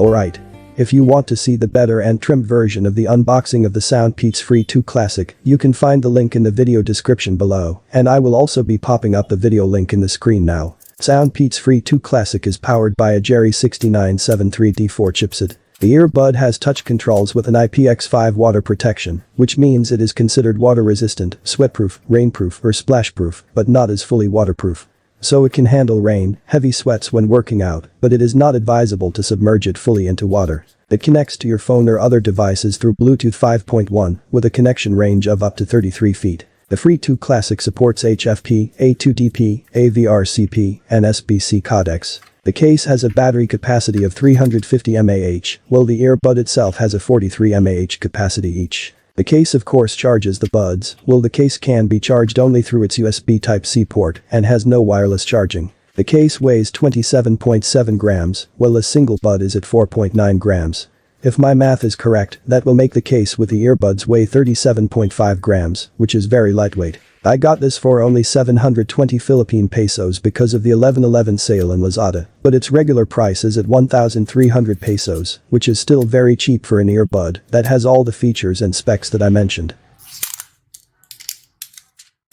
Alright. If you want to see the better and trimmed version of the unboxing of the Soundpeats Free2 Classic, you can find the link in the video description below, and I will also be popping up the video link in the screen now. Soundpeats Free2 Classic is powered by a Jabra 6973D4 chipset. The earbud has touch controls with an IPX5 water protection, which means it is considered water resistant, sweatproof, rainproof or splashproof, but not as fully waterproof. So it can handle rain, heavy sweats when working out, but it is not advisable to submerge it fully into water. It connects to your phone or other devices through Bluetooth 5.1 with a connection range of up to 33 feet. The Free2 Classic supports HFP, A2DP, AVRCP, and SBC codecs. The case has a battery capacity of 350 mAh, while the earbud itself has a 43 mAh capacity each. The case of course charges the buds, while the case can be charged only through its USB Type-C port and has no wireless charging. The case weighs 27.7 grams, while a single bud is at 4.9 grams. If my math is correct, that will make the case with the earbuds weigh 37.5 grams, which is very lightweight. I got this for only 720 Philippine pesos because of the 11/11 sale in Lazada, but its regular price is at 1,300 pesos, which is still very cheap for an earbud that has all the features and specs that I mentioned.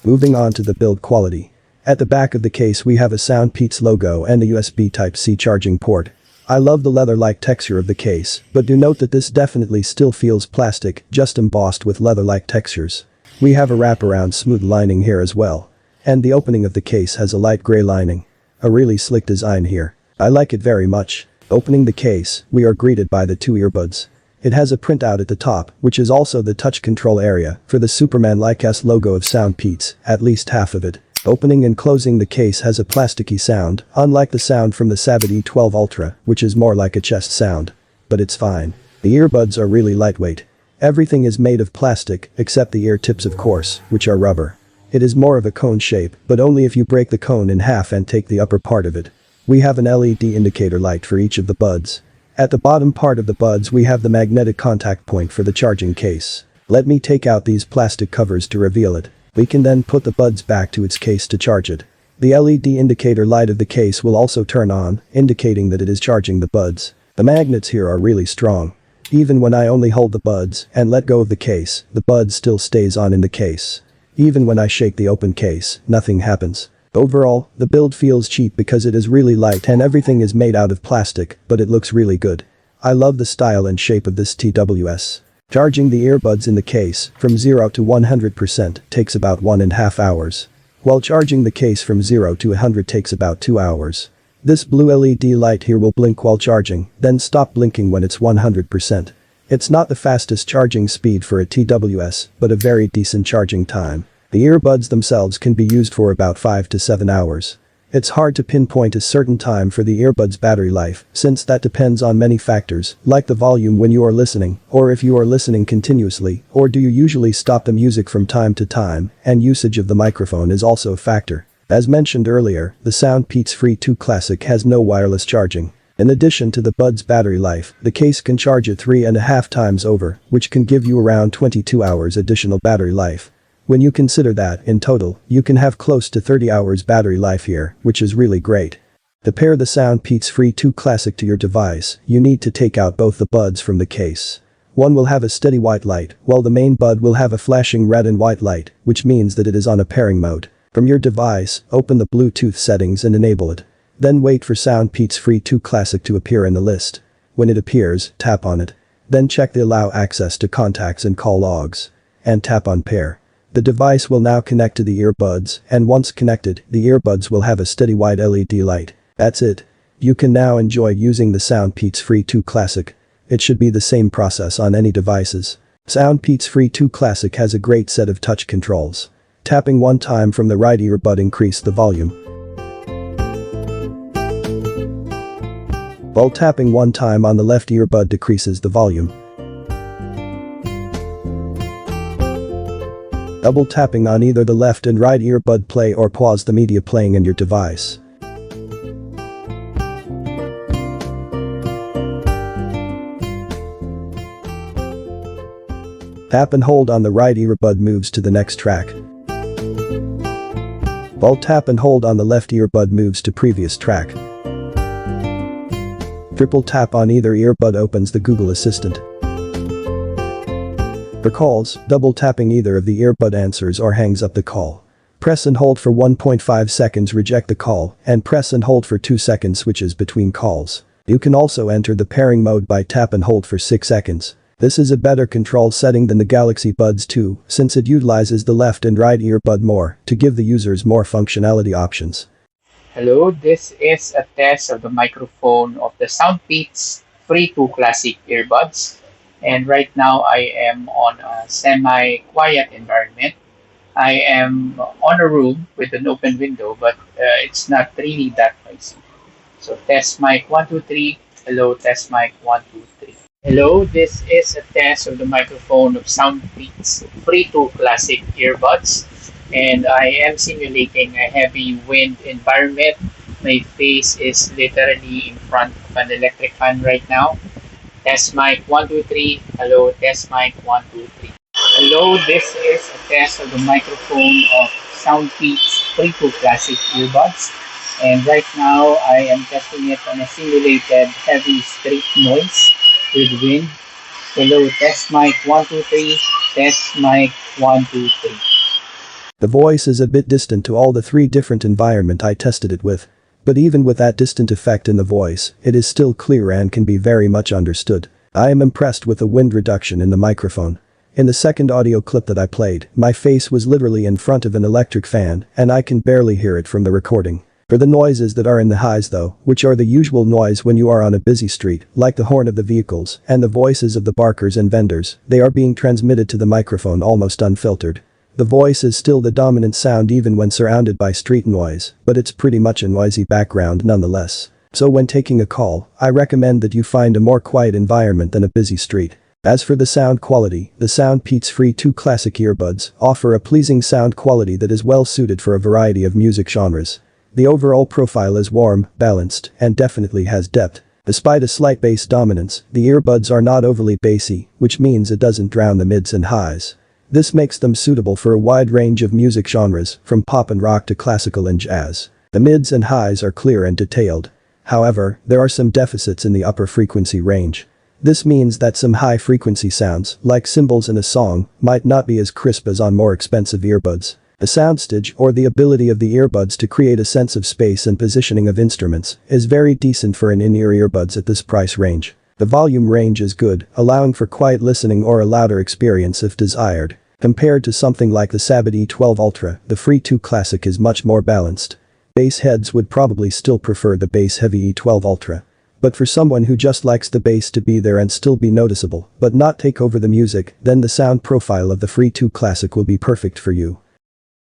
Moving on to the build quality. At the back of the case we have a Soundpeats logo and a USB Type-C charging port. I love the leather-like texture of the case, but do note that this definitely still feels plastic, just embossed with leather-like textures. We have a wraparound smooth lining here as well. And the opening of the case has a light gray lining. A really slick design here. I like it very much. Opening the case, we are greeted by the two earbuds. It has a printout at the top, which is also the touch control area for the Superman-like S logo of Soundpeats, at least half of it. Opening and closing the case has a plasticky sound, unlike the sound from the Sabbat E12 Ultra, which is more like a chest sound. But it's fine. The earbuds are really lightweight. Everything is made of plastic, except the ear tips of course, which are rubber. It is more of a cone shape, but only if you break the cone in half and take the upper part of it. We have an LED indicator light for each of the buds. At the bottom part of the buds we have the magnetic contact point for the charging case. Let me take out these plastic covers to reveal it. We can then put the buds back to its case to charge it. The LED indicator light of the case will also turn on, indicating that it is charging the buds. The magnets here are really strong. Even when I only hold the buds and let go of the case, the bud still stays on in the case. Even when I shake the open case, nothing happens. Overall, the build feels cheap because it is really light and everything is made out of plastic, but it looks really good. I love the style and shape of this TWS. Charging the earbuds in the case from 0 to 100% takes about 1.5 hours. While charging the case from 0 to 100 takes about 2 hours. This blue LED light here will blink while charging, then stop blinking when it's 100%. It's not the fastest charging speed for a TWS, but a very decent charging time. The earbuds themselves can be used for about 5 to 7 hours. It's hard to pinpoint a certain time for the earbuds battery life, since that depends on many factors, like the volume when you are listening, or if you are listening continuously, or do you usually stop the music from time to time, and usage of the microphone is also a factor. As mentioned earlier, the Soundpeats Free2 Classic has no wireless charging. In addition to the bud's battery life, the case can charge it 3.5 times over, which can give you around 22 hours additional battery life. When you consider that, in total, you can have close to 30 hours battery life here, which is really great. To pair the Soundpeats Free2 Classic to your device, you need to take out both the buds from the case. One will have a steady white light, while the main bud will have a flashing red and white light, which means that it is on a pairing mode. From your device, open the Bluetooth settings and enable it. Then wait for Soundpeats Free2 Classic to appear in the list. When it appears, tap on it. Then check the Allow Access to Contacts and Call Logs. And tap on Pair. The device will now connect to the earbuds, and once connected, the earbuds will have a steady white LED light. That's it. You can now enjoy using the Soundpeats Free2 Classic. It should be the same process on any devices. Soundpeats Free2 Classic has a great set of touch controls. Tapping one time from the right earbud increase the volume. While tapping one time on the left earbud decreases the volume. Double tapping on either the left and right earbud play or pause the media playing in your device. Tap and hold on the right earbud moves to the next track. While tap and hold on the left earbud moves to previous track. Triple tap on either earbud opens the Google Assistant. For calls, double tapping either of the earbud answers or hangs up the call. Press and hold for 1.5 seconds reject the call, and press and hold for 2 seconds switches between calls. You can also enter the pairing mode by tap and hold for 6 seconds. This is a better control setting than the Galaxy Buds 2, since it utilizes the left and right earbud more to give the users more functionality options. Hello, this is a test of the microphone of the Soundpeats Free2 Classic earbuds. And right now I am on a semi-quiet environment. I am on a room with an open window, but it's not really that noisy. So test mic 1, 2, 3. Hello, test mic 1, 2, 3. Hello, this is a test of the microphone of Soundpeats Free2 Classic earbuds. And I am simulating a heavy wind environment. My face is literally in front of an electric fan right now. Test mic 1, 2, 3. Hello, test mic 1, 2, 3. Hello, this is a test of the microphone of Soundpeats Free2 Classic earbuds. And right now, I am testing it on a simulated heavy street noise with wind. Hello, test mic 1, 2, 3. Test mic 1, 2, 3. The voice is a bit distant to all the 3 different environments I tested it with. But even with that distant effect in the voice, it is still clear and can be very much understood. I am impressed with the wind reduction in the microphone. In the second audio clip that I played, my face was literally in front of an electric fan and I can barely hear it from the recording. For the noises that are in the highs though, which are the usual noise when you are on a busy street, like the horn of the vehicles and the voices of the barkers and vendors, they are being transmitted to the microphone almost unfiltered. The voice is still the dominant sound even when surrounded by street noise, but it's pretty much a noisy background nonetheless. So when taking a call, I recommend that you find a more quiet environment than a busy street. As for the sound quality, the Soundpeats Free2 Classic earbuds offer a pleasing sound quality that is well suited for a variety of music genres. The overall profile is warm, balanced, and definitely has depth. Despite a slight bass dominance, the earbuds are not overly bassy, which means it doesn't drown the mids and highs. This makes them suitable for a wide range of music genres, from pop and rock to classical and jazz. The mids and highs are clear and detailed. However, there are some deficits in the upper frequency range. This means that some high-frequency sounds, like cymbals in a song, might not be as crisp as on more expensive earbuds. The soundstage, or the ability of the earbuds to create a sense of space and positioning of instruments, is very decent for an in-ear earbuds at this price range. The volume range is good, allowing for quiet listening or a louder experience if desired. Compared to something like the Sabbat E12 Ultra, the Free2 Classic is much more balanced. Bass heads would probably still prefer the bass-heavy E12 Ultra. But for someone who just likes the bass to be there and still be noticeable, but not take over the music, then the sound profile of the Free2 Classic will be perfect for you.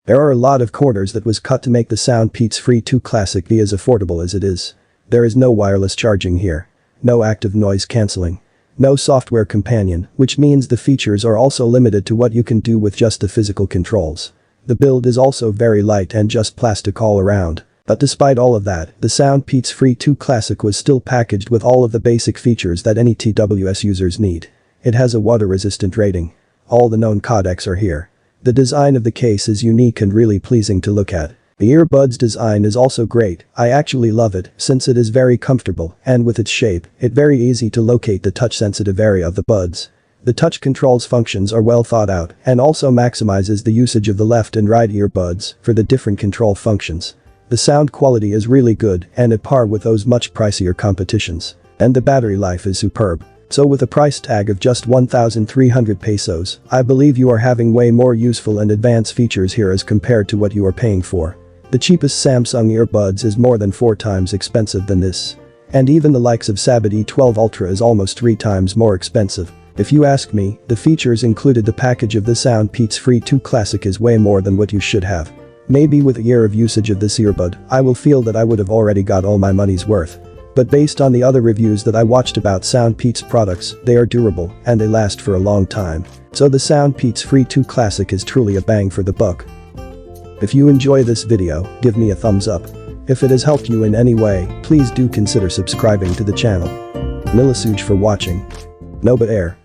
There are a lot of corners that was cut to make the Soundpeats Free2 Classic be as affordable as it is. There is no wireless charging here. No active noise cancelling. No software companion, which means the features are also limited to what you can do with just the physical controls. The build is also very light and just plastic all around. But despite all of that, the Soundpeats Free2 Classic was still packaged with all of the basic features that any TWS users need. It has a water-resistant rating. All the known codecs are here. The design of the case is unique and really pleasing to look at. The earbuds design is also great. I actually love it since it is very comfortable and with its shape, it's very easy to locate the touch-sensitive area of the buds. The touch controls functions are well thought out and also maximizes the usage of the left and right earbuds for the different control functions. The sound quality is really good and at par with those much pricier competitions. And the battery life is superb. So with a price tag of just 1,300 pesos, I believe you are having way more useful and advanced features here as compared to what you are paying for. The cheapest Samsung earbuds is more than 4 times expensive than this. And even the likes of Sabbat E12 Ultra is almost 3 times more expensive. If you ask me, the features included the package of the Soundpeats Free2 Classic is way more than what you should have. Maybe with a year of usage of this earbud, I will feel that I would have already got all my money's worth. But based on the other reviews that I watched about Soundpeats products, they are durable and they last for a long time. So the Soundpeats Free2 Classic is truly a bang for the buck. If you enjoy this video, give me a thumbs up. If it has helped you in any way, please do consider subscribing to the channel. Milasuj for watching. Noba Air.